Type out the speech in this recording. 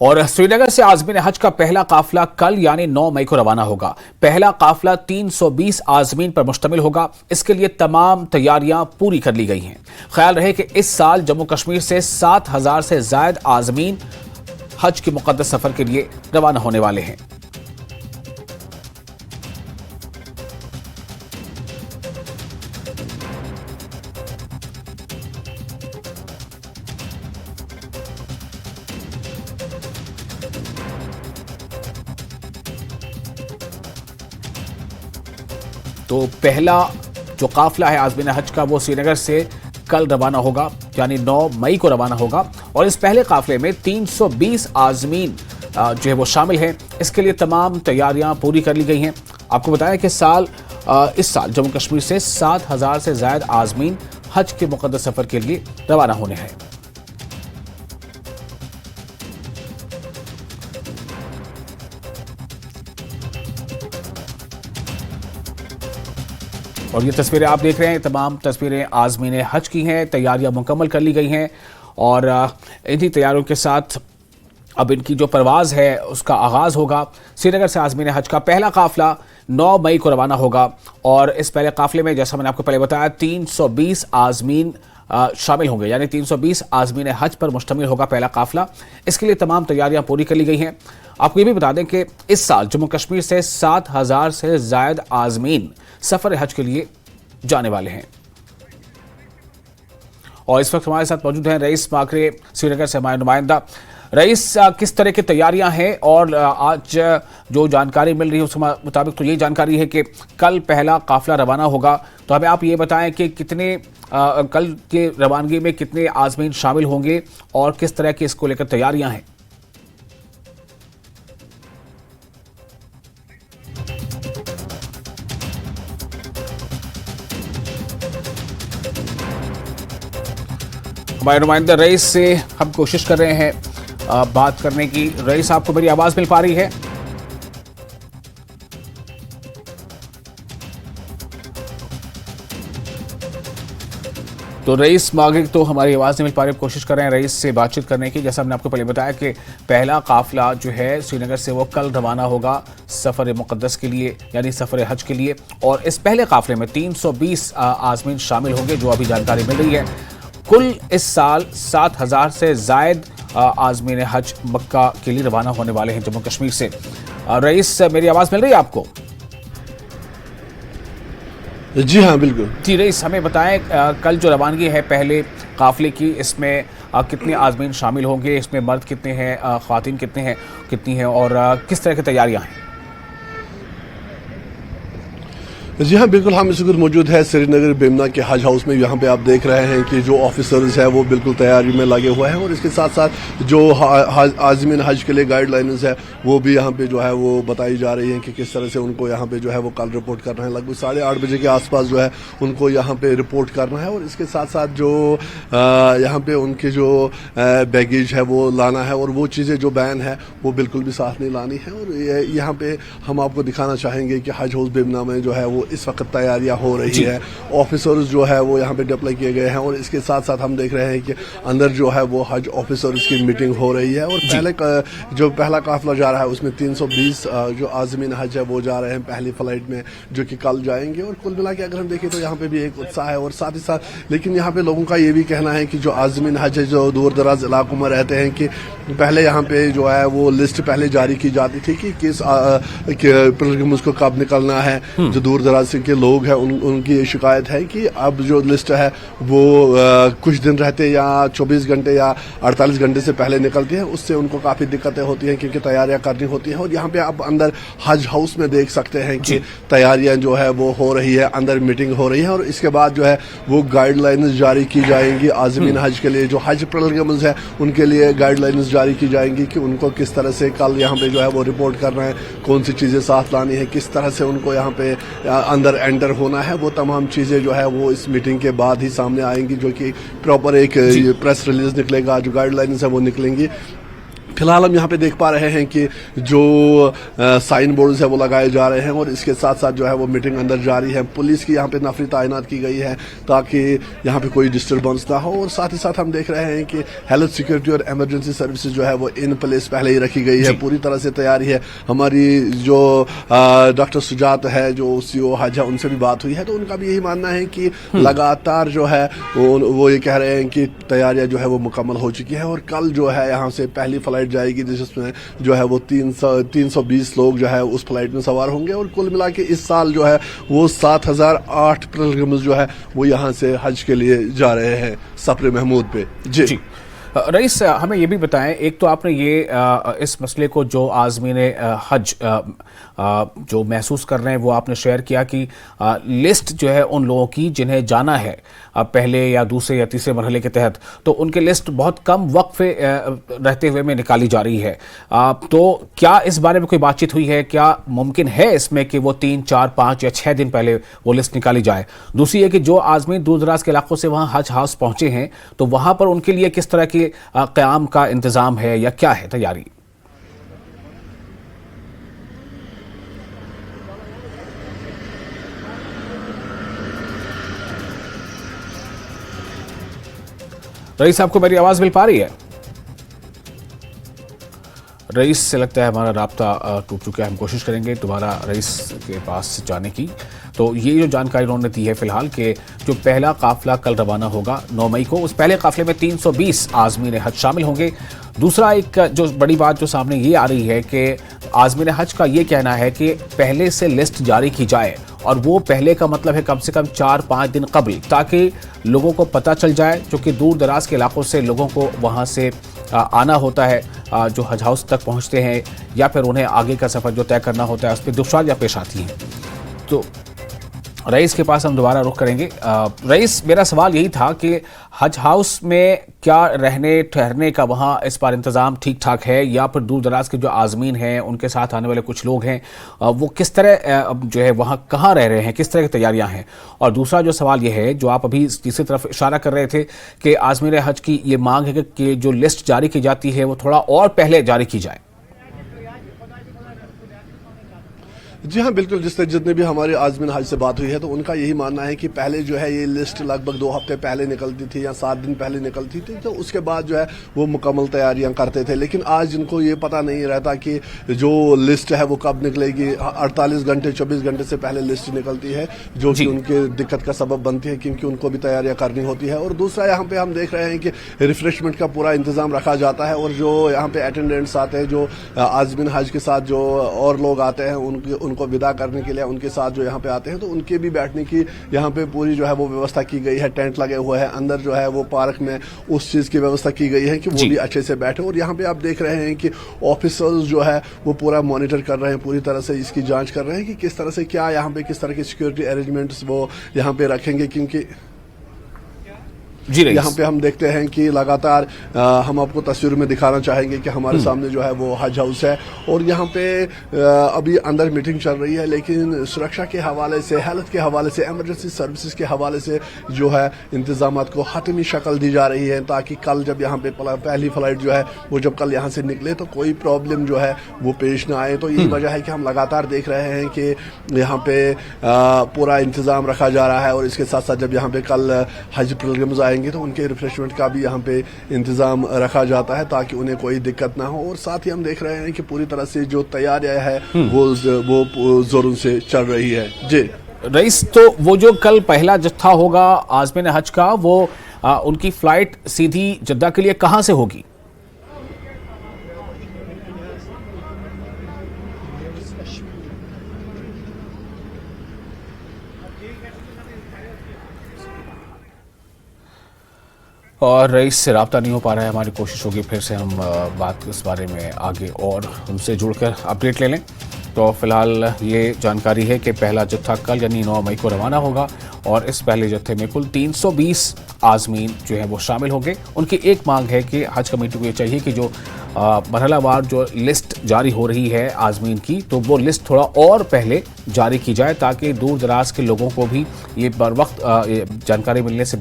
और श्रीनगर से आज़मीन हज का पहला काफिला कल यानी 9 मई को रवाना होगा। पहला काफिला 320 आज़मीन पर मुश्तमिल होगा। इसके लिए तमाम तैयारियां पूरी कर ली गई हैं। ख्याल रहे कि इस साल जम्मू कश्मीर से 7,000 से ज्यादा आज़मीन हज के मुक़द्दस सफर के लिए रवाना होने वाले हैं। तो पहला जो काफिला है आज़मीन हज का वो श्रीनगर से कल रवाना होगा यानी 9 मई को रवाना होगा और इस पहले काफिले में 320 आज़मीन जो है वो शामिल हैं। इसके लिए तमाम तैयारियां पूरी कर ली गई हैं। आपको बताया कि इस साल जम्मू कश्मीर से 7,000 से ज्यादा आज़मीन हज के मुक़द्दस सफर के लिए रवाना होने हैं। और ये तस्वीरें आप देख रहे हैं, तमाम तस्वीरें आज़मीन हज की हैं। तैयारियां मुकम्मल कर ली गई हैं और इन्हीं तैयारियों के साथ अब इनकी जो परवाज़ है उसका आगाज़ होगा। श्रीनगर से आज़मीन हज का पहला काफिला 9 मई को रवाना होगा और इस पहले काफिले में जैसा मैंने आपको पहले बताया 320 आज़मीन शामिल होंगे यानी 320 आज़मीन हज पर मुश्तमिल होगा पहला काफिला। इसके लिए तमाम तैयारियां पूरी कर ली गई हैं। आपको ये भी बता दें कि इस साल जम्मू कश्मीर से 7,000 से ज्यादा आज़मीन सफर हज के लिए जाने वाले हैं। और इस वक्त हमारे साथ मौजूद हैं रईस माकरे, श्रीनगर से हमारे नुमाइंदा। रईस, किस तरह की तैयारियां हैं और आज जो जानकारी मिल रही है उसके मुताबिक तो ये जानकारी है कि कल पहला काफिला रवाना होगा। तो हमें आप ये बताएं कि कितने कल के रवानगी में कितने आज़मीन शामिल होंगे और किस तरह की इसको लेकर तैयारियां हैं। हमारे नुमाइंदा रईस से हम कोशिश कर रहे हैं बात करने की। रईस, आपको मेरी आवाज मिल पा रही है? तो रईस मागिर तो हमारी आवाज़ नहीं मिल पा रही। कोशिश कर रहे हैं रईस से बातचीत करने की। जैसा हमने आपको पहले बताया कि पहला काफिला जो है श्रीनगर से वो कल रवाना होगा सफ़र मुक़द्दस के लिए यानी सफ़र हज के लिए और इस पहले काफिले में 320 आज़मीन शामिल होंगे जो अभी जानकारी मिल रही है। कुल इस साल 7,000 से ज़ायद आज़मीन हज मक्का के लिए रवाना होने वाले हैं जम्मू कश्मीर से। रईस, मेरी आवाज़ मिल रही है आपको? जी हाँ, बिल्कुल। जी रईस, हमें बताएं कल जो रवानगी है पहले काफिले की, इसमें कितने आज़मीन शामिल होंगे, इसमें मर्द कितने हैं, ख़वातीन कितनी हैं और किस तरह की तैयारियां हैं? जी हाँ, बिल्कुल। हम इस वक्त मौजूद है श्रीनगर बेमना के हज हाउस में। यहाँ पे आप देख रहे हैं कि जो ऑफिसर्स है वो बिल्कुल तैयारी में लगे हुए हैं और इसके साथ साथ जो आज़मीन हज के लिए गाइडलाइंस है वो भी यहाँ पे जो है वो बताई जा रही है कि किस तरह से उनको यहाँ पे जो है वो कल रिपोर्ट करना है। लगभग 8:30 बजे के आसपास जो है उनको यहाँ पे रिपोर्ट करना है और इसके साथ साथ जो यहाँ पे उनके जो बैगेज है वो लाना है और वो चीज़ें जो बैन है वो बिल्कुल भी साथ नहीं लानी है। और यहाँ पे हम आपको दिखाना चाहेंगे कि हज हाउस बेमना में जो है वो इस वक्त तैयारियां हो रही है। ऑफिसर्स जो है वो यहाँ पे डिप्लॉय किए गए हैं और इसके साथ साथ हम देख रहे हैं कि अंदर जो है वो हज ऑफिसर्स की मीटिंग हो रही है और जो पहला काफिला जा रहा है उसमें 320 जो आज़मीन हज है वो जा रहे हैं पहली फ्लाइट में जो कि कल जाएंगे। और कुल मिला के अगर हम देखें तो यहाँ पे भी एक उत्साह है और साथ ही साथ लेकिन यहाँ पे लोगों का ये भी कहना है कि जो आज़मीन हज है जो दूर दराज इलाकों में रहते हैं कि पहले यहाँ पे जो है वो लिस्ट पहले जारी की जाती थी कि किस पिलग्रिम्स को कब निकलना है। जो दूर दराज के लोग हैं उनकी ये शिकायत है कि अब जो लिस्ट है वो कुछ दिन रहते या 24 घंटे या 48 घंटे से पहले निकलती है। उससे उनको काफ़ी दिक्कतें होती हैं क्योंकि तैयारियां करनी होती हैं। और यहाँ पे आप अंदर हज हाउस में देख सकते हैं कि तैयारियां जो है वो हो रही है, अंदर मीटिंग हो रही है और इसके बाद जो है वो गाइडलाइंस जारी की जाएंगी आज़मीन हज के लिए। जो हज पिलग्रिम्स है उनके लिए गाइडलाइंस जारी की जाएंगी कि उनको किस तरह से कल यहाँ पे जो है वो रिपोर्ट करना है, कौन सी चीज़ें साथ लानी है, किस तरह से उनको यहाँ पे अंदर एंटर होना है। वो तमाम चीज़ें जो है वो इस मीटिंग के बाद ही सामने आएंगी जो कि प्रॉपर एक प्रेस रिलीज निकलेगा, जो गाइडलाइंस है वो निकलेंगी। फिलहाल हम यहाँ पे देख पा रहे हैं कि जो साइन बोर्ड्स है वो लगाए जा रहे हैं और इसके साथ साथ जो है वो मीटिंग अंदर जारी है। पुलिस की यहाँ पे नफरी तैनात की गई है ताकि यहाँ पे कोई डिस्टर्बेंस ना हो, और साथ ही साथ हम देख रहे हैं कि हेल्थ सिक्योरिटी और इमरजेंसी सर्विसेज जो है वो इन प्लेस पहले ही रखी गई है, पूरी तरह से तैयारी है। हमारी जो डॉक्टर सुजात है जो CEO हज है उनसे भी बात हुई है, तो उनका भी यही मानना है कि लगातार जो है वो ये कह रहे हैं कि तैयारियां जो है वो मुकम्मल हो चुकी है, और कल जो है यहाँ से पहली फ्लाइट जाएगी जिसमें जो है वो 320 लोग जो है उस फ्लाइट में सवार होंगे, और कुल मिला के इस साल जो है वो 7008 पिलग्रिम्स जो है वो यहाँ से हज के लिए जा रहे हैं सफर महमूद पे। जी रईस, हमें ये भी बताएं, एक तो आपने ये इस मसले को जो आज़मीन हज जो महसूस कर रहे हैं वो आपने शेयर किया कि लिस्ट जो है उन लोगों की जिन्हें जाना है पहले या दूसरे या तीसरे मरहले के तहत, तो उनकी लिस्ट बहुत कम वक्फे रहते हुए में निकाली जा रही है। तो क्या इस बारे में कोई बातचीत हुई है? क्या मुमकिन है इसमें कि वो 3, 4, 5 या 6 दिन पहले वो लिस्ट निकाली जाए? दूसरी है कि जो आज़मीन दूर दराज के इलाकों से वहाँ हज हाउस पहुंचे हैं, तो वहाँ पर उनके लिए किस तरह के क़याम का इंतज़ाम है या क्या है तैयारी? रईस, आपको मेरी आवाज मिल पा रही है? रईस से लगता है हमारा राब्ता टूट चुका है। हम कोशिश करेंगे दोबारा रईस के पास जाने की। तो ये जो जानकारी उन्होंने दी है फिलहाल कि जो पहला काफिला कल रवाना होगा 9 मई को, उस पहले काफिले में 320 आज़मीन हज शामिल होंगे। दूसरा एक जो बड़ी बात जो सामने ये आ रही है कि आज़मीन हज का ये कहना है कि पहले से लिस्ट जारी की जाए, और वो पहले का मतलब है कम से कम 4-5 दिन कबल, ताकि लोगों को पता चल जाए, क्योंकि दूर दराज के इलाकों से लोगों को वहाँ से आना होता है, जो हज हाउस तक पहुँचते हैं, या फिर उन्हें आगे का सफ़र जो तय करना होता है उस पर दुश्वारियाँ पेश आती हैं। तो रईस के पास हम दोबारा रुख करेंगे। रईस, मेरा सवाल यही था कि हज हाउस में क्या रहने ठहरने का वहाँ इस बार इंतज़ाम ठीक ठाक है, या फिर दूर दराज के जो आज़मीन हैं उनके साथ आने वाले कुछ लोग हैं वो किस तरह जो है वहाँ कहाँ रह रहे हैं, किस तरह की तैयारियाँ हैं? और दूसरा जो सवाल ये है, जो आप अभी तीसरी तरफ इशारा कर रहे थे कि आज़मीन हज की ये मांग है कि जो लिस्ट जारी की जाती है वो थोड़ा और पहले जारी की जाए। जी हाँ, बिल्कुल। जितने भी हमारे आज़मीन हज से बात हुई है तो उनका यही मानना है कि पहले जो है ये लिस्ट लगभग 2 हफ्ते पहले निकलती थी या 7 दिन पहले निकलती थी, तो उसके बाद जो है वो मुकम्मल तैयारियां करते थे। लेकिन आज इनको ये पता नहीं रहता कि जो लिस्ट है वो कब निकलेगी। 48 घंटे 24 घंटे से पहले लिस्ट निकलती है, जो कि उनके दिक्कत का सबब बनती है, क्योंकि उनको भी तैयारियां करनी होती है। और दूसरा यहाँ पे हम देख रहे हैं कि रिफ्रेशमेंट का पूरा इंतजाम रखा जाता है, और जो यहाँ पे अटेंडेंट्स आते हैं, जो आज़मीन हज के साथ जो और लोग आते हैं उनको विदा करने के लिए उनके साथ जो यहाँ पे आते हैं, तो उनके भी बैठने की यहाँ पे पूरी जो है वो व्यवस्था की गई है। टेंट लगे हुए हैं अंदर, जो है वो पार्क में उस चीज की व्यवस्था की गई है कि वो भी अच्छे से बैठे। और यहाँ पे आप देख रहे हैं कि ऑफिसर्स जो है वो पूरा मॉनिटर कर रहे हैं, पूरी तरह से इसकी जांच कर रहे हैं कि किस तरह से क्या यहाँ पे किस तरह की सिक्योरिटी अरेंजमेंट्स वो यहाँ पे रखेंगे। क्योंकि यहाँ पे हम देखते हैं कि लगातार हम आपको तस्वीर में दिखाना चाहेंगे कि हमारे सामने जो है वो हज हाउस है, और यहाँ पे अभी अंदर मीटिंग चल रही है, लेकिन सुरक्षा के हवाले से, हेल्थ के हवाले से, इमरजेंसी सर्विसेज के हवाले से जो है इंतजाम को हतमी शक्ल दी जा रही है, ताकि कल जब यहाँ पे पहली फ्लाइट जो है वो जब कल यहाँ से निकले तो कोई प्रॉब्लम जो है वो पेश ना आए। तो यही वजह है कि हम लगातार देख रहे हैं कि यहाँ पे पूरा इंतजाम रखा जा रहा है, और इसके साथ साथ जब यहाँ पे कल हज पिलग्रिम्स आएंगे तो उनके रिफ्रेशमेंट का भी यहाँ पे इंतजाम रखा जाता है ताकि उन्हें कोई दिक्कत ना हो। और साथ ही हम देख रहे हैं कि पूरी तरह से जो तैयारियां है वो जोरों से चल रही है। जी रईस, तो वो जो कल पहला जत्था होगा आज़मीन हज का, वो उनकी फ्लाइट सीधी जद्दा के लिए कहां से होगी? और रईस से रब्ता नहीं हो पा रहा है। हमारी कोशिश होगी फिर से हम बात इस बारे में आगे और उनसे जुड़कर अपडेट ले लें। तो फिलहाल ये जानकारी है कि पहला जत्था कल यानी 9 मई को रवाना होगा, और इस पहले जत्थे में कुल 320 आज़मीन जो है वो शामिल होंगे। उनकी एक मांग है कि हज कमेटी को ये चाहिए कि जो मरहलावार जो लिस्ट जारी हो रही है आज़मीन की, तो वो लिस्ट थोड़ा और पहले जारी की जाए, ताकि दूर दराज के लोगों को भी ये बर वक्त जानकारी मिलने से